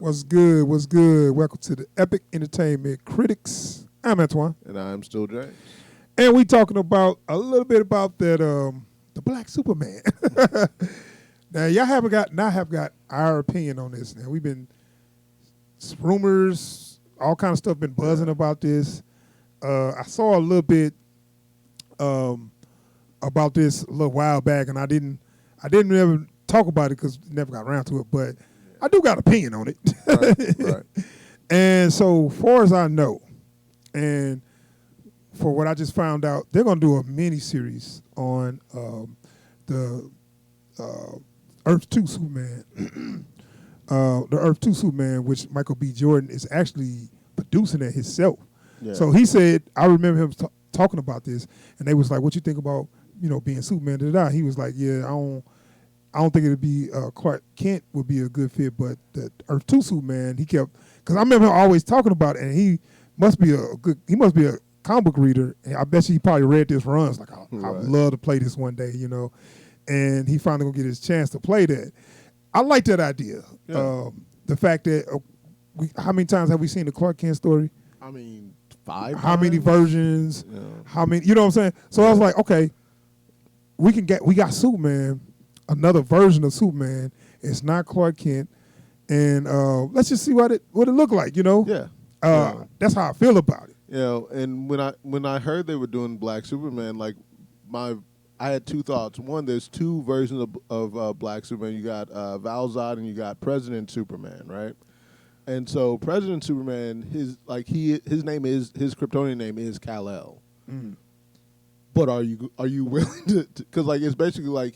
What's good? What's good? Welcome to the Epic Entertainment Critics. I'm Antoine. And I'm still James. And we talking about a little bit about that the Black Superman. Now y'all have got our opinion on this. Now we've been rumors, all kind of stuff been buzzing about this. I saw a little bit about this a little while back, and I didn't ever talk about it because never got around to it, but I do got opinion on it. Right. And so far as I know, and for what I just found out, they're going to do a mini-series on the Earth 2 Superman. The Earth 2 Superman, which Michael B. Jordan is actually producing it himself. Yeah. So he said, I remember him talking about this, and they was like, what you think about, being Superman? He was like, yeah, I don't think it'd be Clark Kent would be a good fit, but the Earth 2 Superman, he kept, because I remember him always talking about it, and he must be a comic book reader, and I bet you he probably read this for us, like, I'd love to play this one day, and he finally gonna get his chance to play that. I like that idea. Yeah. The fact that, how many times have we seen the Clark Kent story? I mean, 5 How many versions? Yeah. How many, you know what I'm saying? So I was like, okay, we got Superman, another version of Superman. It's not Clark Kent, and let's just see what it looked like. Yeah. That's how I feel about it. And when I heard they were doing Black Superman, like I had two thoughts. One, there's two versions of Black Superman. You got Val-Zod and you got President Superman, right? And so President Superman, his Kryptonian name is Kal-El. Mm. But are you willing to? Because like it's basically like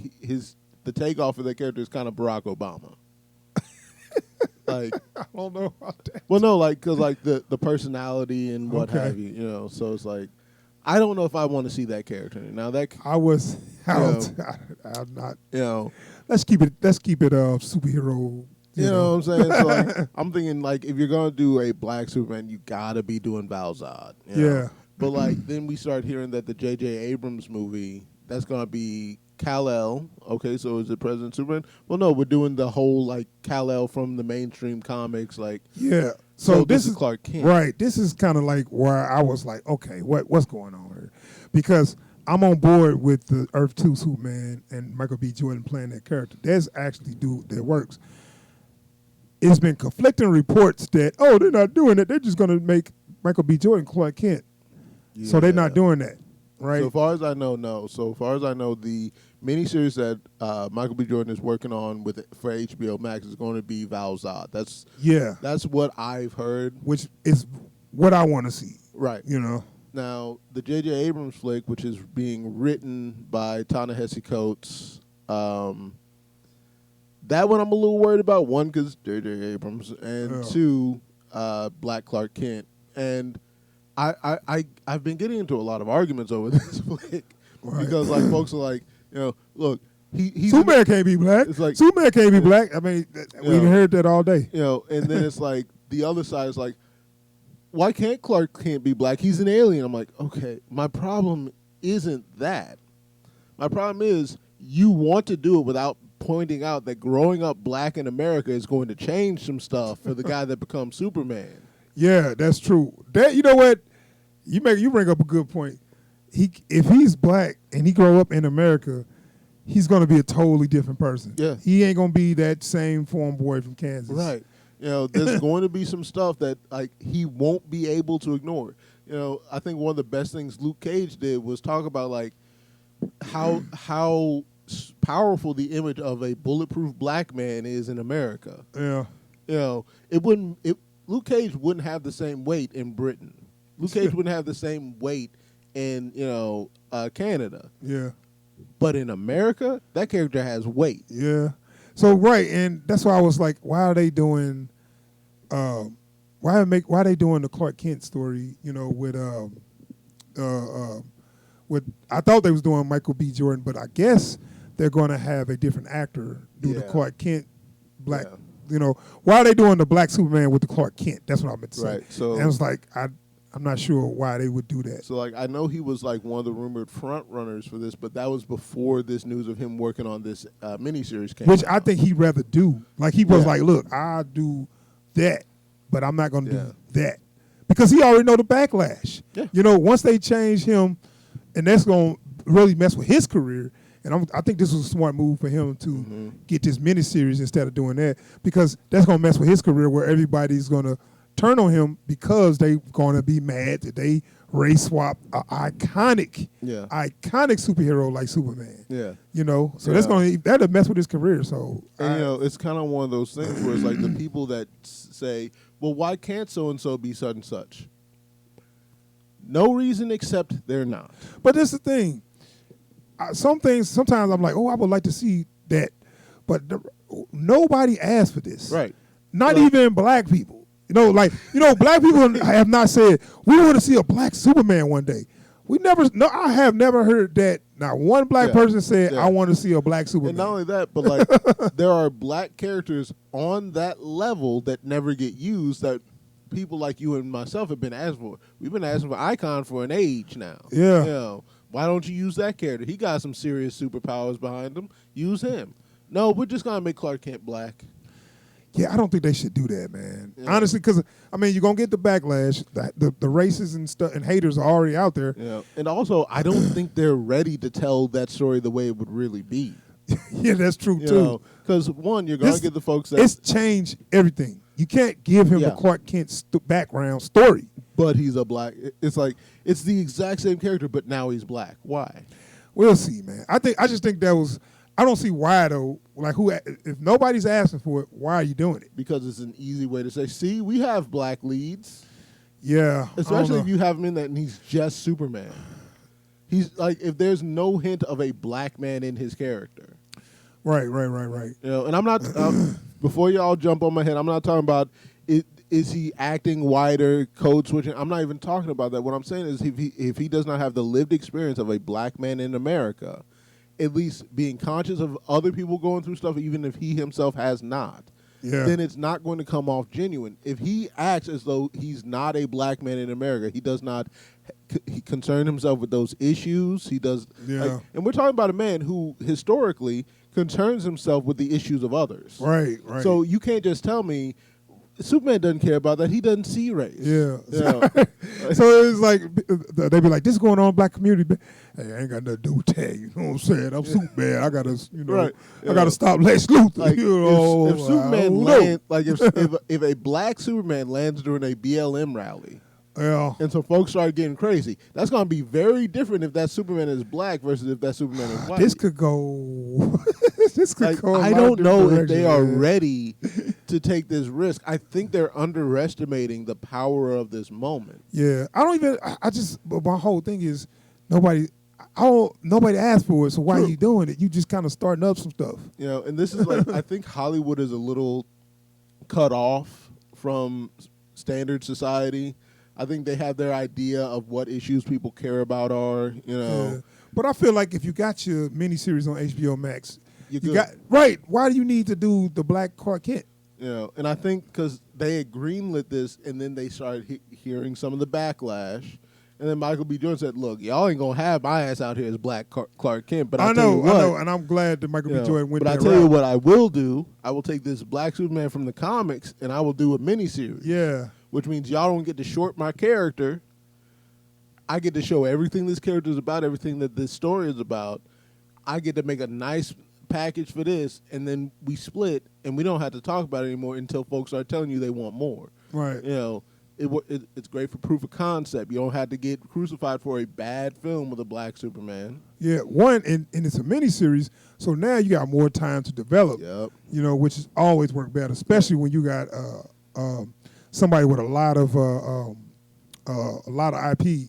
the takeoff of that character is kind of Barack Obama. Like I don't know about that. Well, no, like because like the personality and what have you, So it's like I don't know if I want to see that character now. That I'm not. Let's keep it superhero. You know what I'm saying? So like, I'm thinking like if you're gonna do a Black Superman, you gotta be doing Val-Zod. Yeah. But like then we start hearing that the J.J. Abrams movie that's gonna be Kal-El. Okay, so is it President Superman? Well, no, we're doing the whole like Kal-El from the mainstream comics. Like yeah. So this is Clark Kent. Right. This is kind of like where I was like, okay, what's going on here? Because I'm on board with the Earth 2 Superman and Michael B. Jordan playing that character. That's actually that works. It's been conflicting reports that, they're not doing it. They're just going to make Michael B. Jordan Clark Kent. Yeah. So they're not doing that, right? So far as I know, no. So far as I know, the miniseries that Michael B. Jordan is working on for HBOMax is going to be Val-Zod. That's what I've heard. Which is what I want to see. Right. Now, the J.J. Abrams flick, which is being written by Ta-Nehisi Coates, that one I'm a little worried about. One, because J.J. Abrams, and two, Black Clark Kent. And I've been getting into a lot of arguments over this flick because like folks are like, look, he's Superman can't be black. It's like Superman can't be black. I mean, we've heard that all day. And then it's like the other side is like, why can't Clark Kent be black? He's an alien. I'm like, okay, my problem isn't that. My problem is you want to do it without pointing out that growing up black in America is going to change some stuff for the guy that becomes Superman. Yeah, that's true. That you know what? You bring up a good point. If he's black and he grow up in America, he's going to be a totally different person. Yeah. He ain't going to be that same farm boy from Kansas. Right. There's going to be some stuff that like he won't be able to ignore. I think one of the best things Luke Cage did was talk about like how powerful the image of a bulletproof black man is in America. Yeah. Luke Cage wouldn't have the same weight in Britain. Luke Cage wouldn't have the same weight in, Canada. Yeah. But in America, that character has weight. Yeah. So right, and that's why I was like, why are they doing why are they doing the Clark Kent story, with I thought they was doing Michael B. Jordan, but I guess they're going to have a different actor do the Clark Kent black. Yeah. Why are they doing the Black Superman with the Clark Kent? That's what I meant to say. Right. So and I was like, I'm not sure why they would do that. So like I know he was like one of the rumored front runners for this, but that was before this news of him working on this miniseries came Which out. I think he'd rather do. Like he was like, look, I'll do that, but I'm not going to do that because he already know the backlash. Yeah. You know, once they change him, and that's going to really mess with his career. And I think this was a smart move for him to get this miniseries instead of doing that because that's going to mess with his career where everybody's going to turn on him because they're going to be mad that they race swap an iconic superhero like Superman. Yeah. You know, so that'll mess with his career. So and you know, it's kind of one of those things where it's like the people that say, "Well, why can't so and so be such and such?" No reason except they're not. But that's the thing. Some things, sometimes I'm like, oh, I would like to see that, but nobody asked for this. Right. Not even black people. You know, black people have not said we want to see a black Superman one day. I have never heard that. Not one black person said I want to see a black Superman. And not only that, but like there are black characters on that level that never get used that people like you and myself have been asking for. We've been asking for Icon for an age now. Yeah. You know, why don't you use that character? He got some serious superpowers behind him. Use him. No, we're just gonna make Clark Kent black. Yeah, I don't think they should do that, man. Yeah. Honestly, because I mean, you're gonna get the backlash. The races and stuff and haters are already out there. Yeah, and also, I don't think they're ready to tell that story the way it would really be. Yeah, that's true too. Because one, you're gonna get the folks that it's changed everything. You can't give him a Clark Kent background story. But he's a black. It's like it's the exact same character, but now he's black. Why? We'll see, man. I just think that was. I don't see why though. Like, if nobody's asking for it, why are you doing it? Because it's an easy way to say, "See, we have black leads." Yeah, especially if you have him in that and he's just Superman. He's like, if there's no hint of a black man in his character. Right. You know, and I'm not. Before y'all jump on my head, I'm not talking about it. Is he acting whiter, code switching? I'm not even talking about that. What I'm saying is if he does not have the lived experience of a black man in America, at least being conscious of other people going through stuff, even if he himself has not, then it's not going to come off genuine. If he acts as though he's not a black man in America, he does not he concern himself with those issues. He does, and we're talking about a man who historically concerns himself with the issues of others. Right. So you can't just tell me Superman doesn't care about that. He doesn't see race. Yeah. So it's like they be like, "This is going on in the black community." Hey, I ain't got nothing to do with that. You know what I'm saying? I'm Superman. I gotta, I gotta stop Lex Luthor. Like, you know, if Superman lands, like if a black Superman lands during a BLM rally. Yeah. And so folks started getting crazy. That's going to be very different if that Superman is black versus if that Superman is white. This could go. I don't know if they are ready to take this risk. I think they're underestimating the power of this moment. Yeah. But my whole thing is nobody asked for it, so why are you doing it? You just kind of starting up some stuff. You know, and this is like, I think Hollywood is a little cut off from standard society. I think they have their idea of what issues people care about are, you know. Yeah. But I feel like if you got your miniseries on HBOMax, you got right. Why do you need to do the Black Clark Kent? You know, and I think because they had greenlit this, and then they started hearing some of the backlash, and then Michael B. Jordan said, "Look, y'all ain't gonna have my ass out here as Black Clark Kent." But I know, and I'm glad that Michael B. Jordan went. But I tell you what, I will do. I will take this Black Superman from the comics, and I will do a miniseries. Yeah. Which means y'all don't get to short my character. I get to show everything this character is about, everything that this story is about. I get to make a nice package for this, and then we split, and we don't have to talk about it anymore until folks start telling you they want more. Right. You know, it's great for proof of concept. You don't have to get crucified for a bad film with a black Superman. Yeah, and it's a miniseries, so now you got more time to develop. Yep. You know, which has always worked better, especially when you got somebody with a lot of IP,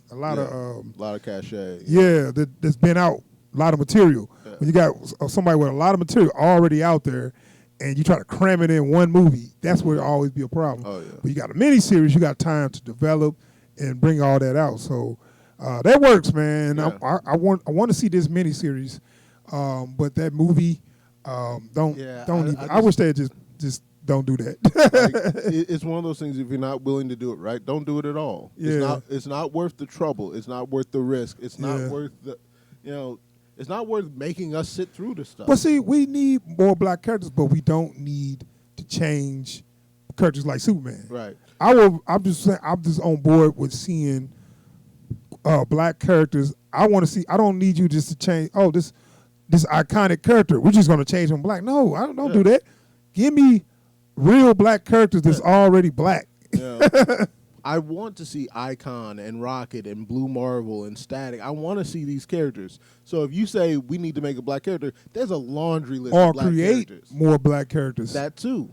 a lot of cachet. Yeah, that's been out, a lot of material. Yeah. When you got somebody with a lot of material already out there, and you try to cram it in one movie, that's where it'll always be a problem. Oh, yeah. But you got a miniseries, you got time to develop and bring all that out. So that works, man. Yeah. I want to see this miniseries, but that movie, I wish they just don't do that. It's one of those things. If you're not willing to do it right, don't do it at all. Yeah. It's not worth the trouble. It's not worth the risk. It's not worth the, it's not worth making us sit through this stuff. But see, we need more black characters, but we don't need to change characters like Superman. Right. I'm just on board with seeing black characters. I want to see. I don't need you just to change. Oh, this iconic character. We're just going to change him black. No, I don't do that. Give me real black characters that's already black. Yeah. I want to see Icon and Rocket and Blue Marvel and Static. I want to see these characters. So if you say we need to make a black character, there's a laundry list of black characters. Or create more black characters. That too.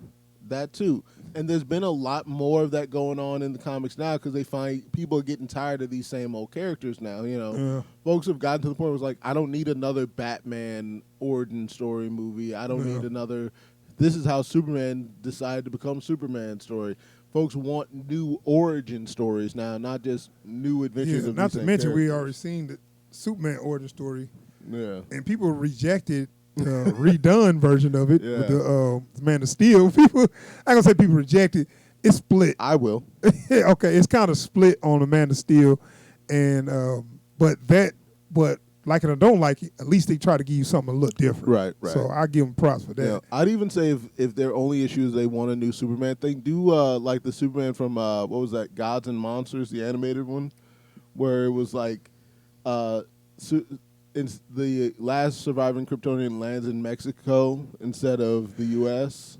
And there's been a lot more of that going on in the comics now because they find people are getting tired of these same old characters now. Folks have gotten to the point where it's like, I don't need another Batman origin story movie. I don't need another. This is how Superman decided to become Superman story. Folks want new origin stories now, not just new adventures. Not to mention, we already seen the Superman origin story. Yeah. And people rejected the redone version of it with the Man of Steel. People, I ain't gonna say people rejected. It's split. I will. Okay, it's kind of split on the Man of Steel, and but like it or don't like it, at least they try to give you something a little different. Right. So I give them props for that. Yeah. I'd even say if their only issue is they want a new Superman thing, do like the Superman from what was that, Gods and Monsters, the animated one, where it was like the last surviving Kryptonian lands in Mexico instead of the U.S.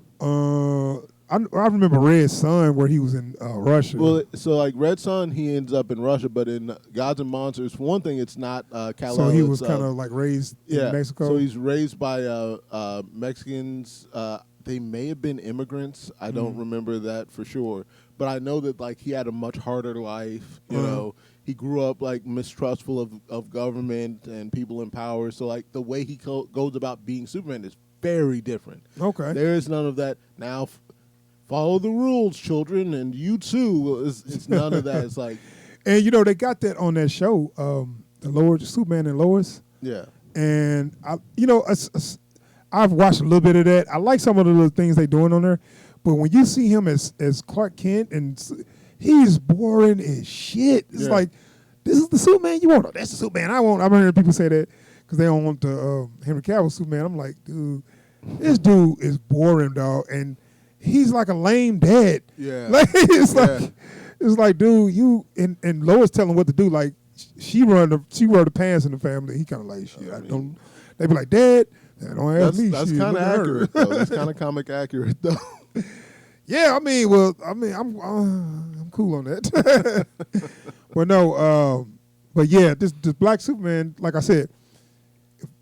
I remember Red Sun where he was in Russia. Well, so like Red Sun, he ends up in Russia, but in Gods and Monsters, for one thing, it's not Kal-El. So he was kind of like raised in Mexico? So he's raised by Mexicans. They may have been immigrants. I don't remember that for sure. But I know that like he had a much harder life. You know, he grew up like mistrustful of government and people in power. So like the way he goes about being Superman is very different. Okay. There is none of that now. Follow the rules, children, and you too. It's none of that. It's like, and they got that on that show, the Lois, Superman and Lois. Yeah. And I've watched a little bit of that. I like some of the little things they're doing on there, but when you see him as Clark Kent, and he's boring as shit. It's like, this is the Superman you want. Oh, that's the Superman I want. I've heard people say that because they don't want the Henry Cavill Superman. I'm like, dude, this dude is boring, dog, and he's like a lame dad. Yeah. It's like, dude, you and Lois telling him what to do. Like she run the pants in the family. He kind of like, shit. They be like, Dad, don't ask me. That's kind of accurate though. That's kind of comic accurate though. Yeah, I'm cool on that. But no, but yeah, this Black Superman, like I said,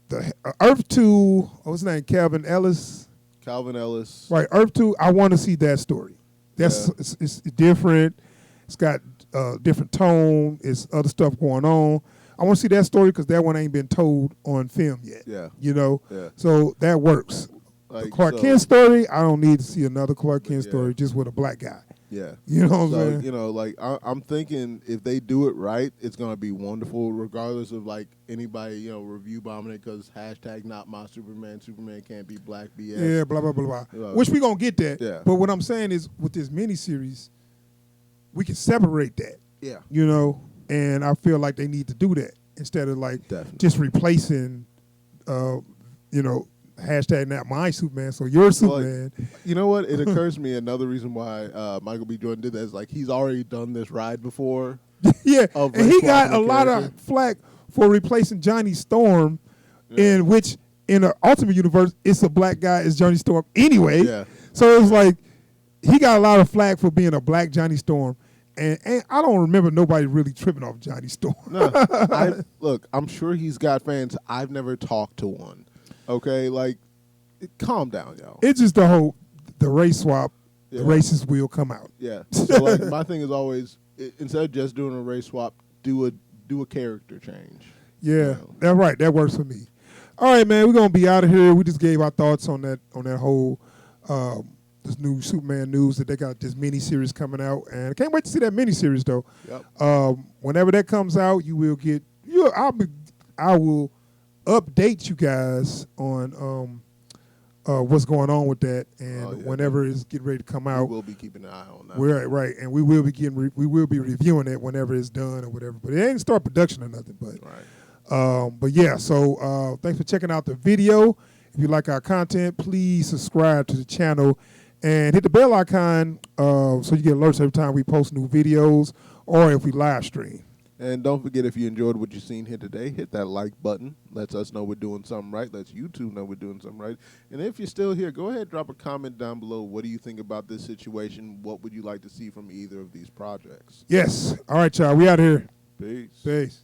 the Earth 2, what's his name, Calvin Ellis. Right, Earth 2, I want to see that story. It's different. It's got different tone. It's other stuff going on. I want to see that story because that one ain't been told on film yet. Yeah. Yeah. So that works. The Clark Kent story, I don't need to see another Clark Kent story just with a black guy. Yeah. You know what I'm saying? Like I'm thinking if they do it right, it's going to be wonderful regardless of like anybody, review bombing it because #NotMySuperman, Superman can't be black BS. Yeah, blah, blah, blah, blah. Which we going to get that. Yeah. But what I'm saying is with this miniseries, we can separate that. Yeah. And I feel like they need to do that instead of like just replacing, #NotMySuperman, so you're Superman. You know what? It occurs to me another reason why Michael B. Jordan did that is like he's already done this ride before. Yeah, and he got a lot of flack for replacing Johnny Storm, in which in the Ultimate Universe, it's a black guy as Johnny Storm anyway. Yeah. So it's like he got a lot of flack for being a black Johnny Storm. And I don't remember nobody really tripping off Johnny Storm. No, look, I'm sure he's got fans. I've never talked to one. Okay, like, calm down, y'all. It's just the race swap. Yeah. The races will come out. Yeah. So like, my thing is always instead of just doing a race swap, do a character change. Yeah, that's right. That works for me. All right, man. We're gonna be out of here. We just gave our thoughts on that whole this new Superman news that they got this miniseries coming out, and I can't wait to see that miniseries though. Yep. Whenever that comes out, you will get. I will update you guys on what's going on with that, and whenever it's getting ready to come out, we'll be keeping an eye on that. Right, and we will be reviewing it whenever it's done or whatever. But it ain't start production or nothing. But yeah. So thanks for checking out the video. If you like our content, please subscribe to the channel And hit the bell icon so you get alerts every time we post new videos or if we live stream. And don't forget, if you enjoyed what you've seen here today, hit that like button. Lets us know we're doing something right. Lets YouTube know we're doing something right. And if you're still here, go ahead, drop a comment down below. What do you think about this situation? What would you like to see from either of these projects? Yes. All right, y'all. We out here. Peace. Peace.